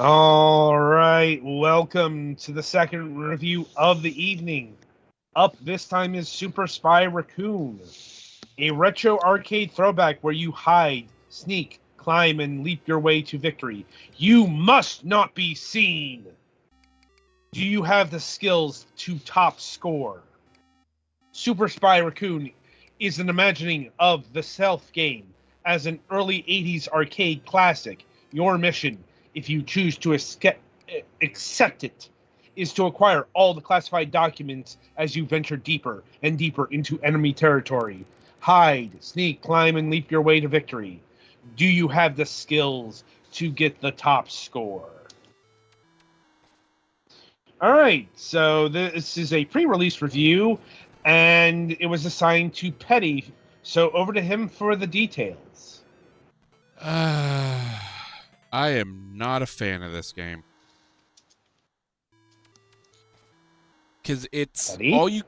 All right, welcome to the second review of the evening. Up this time is Super Spy Raccoon, a retro arcade throwback where you hide, sneak, climb, and leap your way to victory. You must not be seen. Do you have the skills to top score? Super Spy Raccoon is an imagining of the stealth game as an early 80s arcade classic. Your mission, if you choose to accept it, is to acquire all the classified documents as you venture deeper and deeper into enemy territory. Hide, sneak, climb, and leap your way to victory. Do you have the skills to get the top score? All right, so this is a pre-release review, and it was assigned to Petty. So over to him for the details. I am not a fan of this game. Because it's Petty? all you...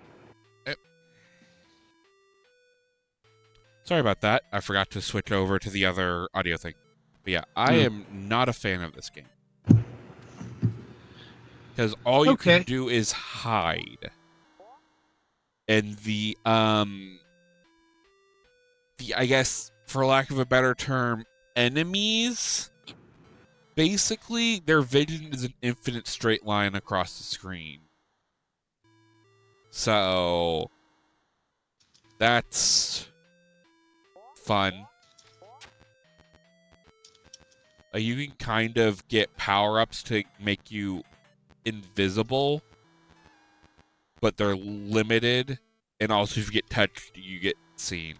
Sorry about that. I forgot to switch over to the other audio thing. But yeah, I am not a fan of this game. Because all you can do is hide. And I guess, for lack of a better term, enemies, basically, their vision is an infinite straight line across the screen. So, that's fun. You can kind of get power-ups to make you invisible, but they're limited, and also if you get touched, you get seen.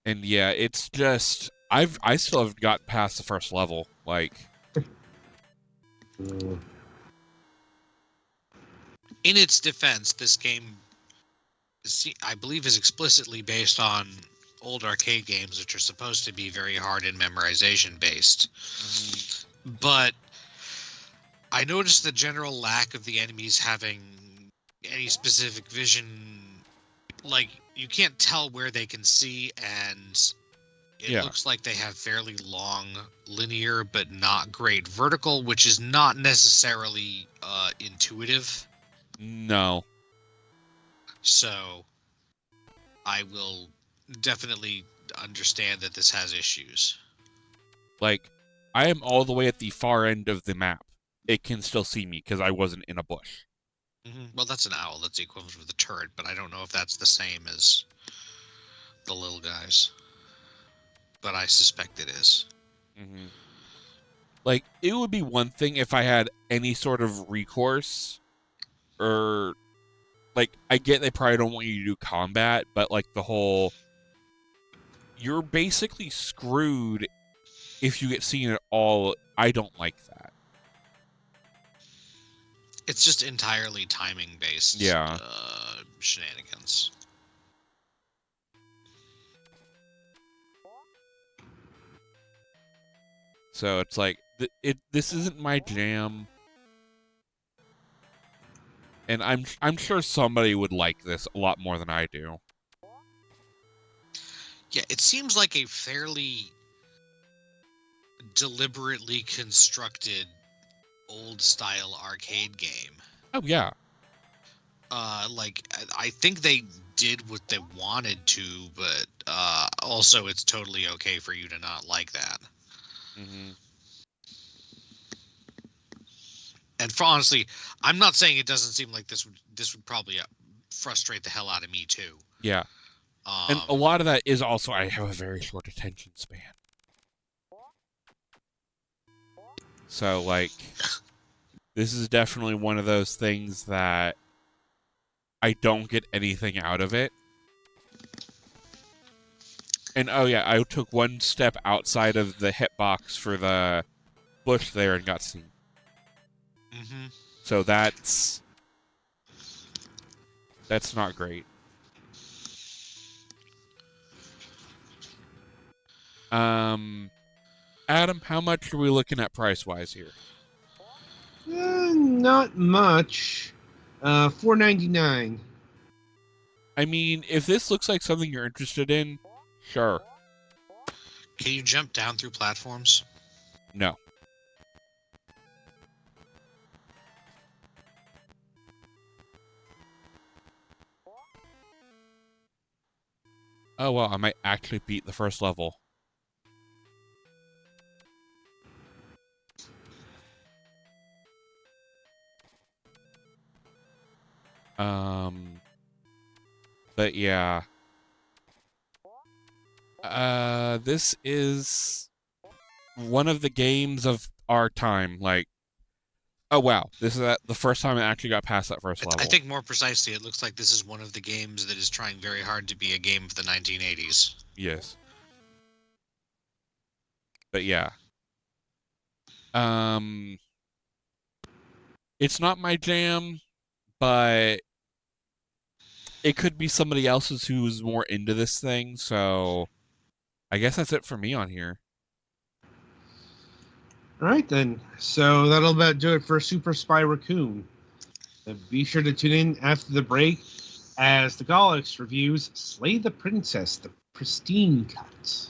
And yeah, it's just I still haven't gotten past the first level. Like, In its defense, this game, I believe, is explicitly based on old arcade games, which are supposed to be very hard and memorization based. Mm-hmm. But I noticed the general lack of the enemies having any specific vision. Like, you can't tell where they can see, and it looks like they have fairly long linear but not great vertical, which is not necessarily intuitive. No. So I will definitely understand that this has issues. Like, I am all the way at the far end of the map. It can still see me because I wasn't in a bush. Mm-hmm. Well, that's an owl. That's the equivalent of the turret, but I don't know if that's the same as the little guys. But I suspect it is. Mm-hmm. Like, it would be one thing if I had any sort of recourse, or, like, I get they probably don't want you to do combat, but, like, the whole, you're basically screwed if you get seen at all. I don't like that. It's just entirely timing-based shenanigans. So it's like, this isn't my jam. And I'm sure somebody would like this a lot more than I do. Yeah, it seems like a fairly deliberately constructed old-style arcade game. Oh, yeah. Like, I think they did what they wanted to, but also it's totally okay for you to not like that. Mm-hmm. And honestly, I'm not saying it doesn't seem like this would probably frustrate the hell out of me too. Yeah. And a lot of that is also I have a very short attention span. So, like, this is definitely one of those things that I don't get anything out of it. And, oh yeah, I took one step outside of the hitbox for the bush there and got seen. Mm-hmm. So that's not great. Adam, how much are we looking at price-wise here? Not much. $4.99. I mean, if this looks like something you're interested in, sure. Can you jump down through platforms? No. Oh, well, I might actually beat the first level. But yeah. This is one of the games of our time. Like, oh wow, this is the first time I actually got past that first level. I think more precisely, it looks like this is one of the games that is trying very hard to be a game of the 1980s. Yes. But yeah. It's not my jam, but it could be somebody else's who's more into this thing, so I guess that's it for me on here. All right, then. So that'll about do it for Super Spy Raccoon. Be sure to tune in after the break as the Galax reviews Slay the Princess, the Pristine Cut.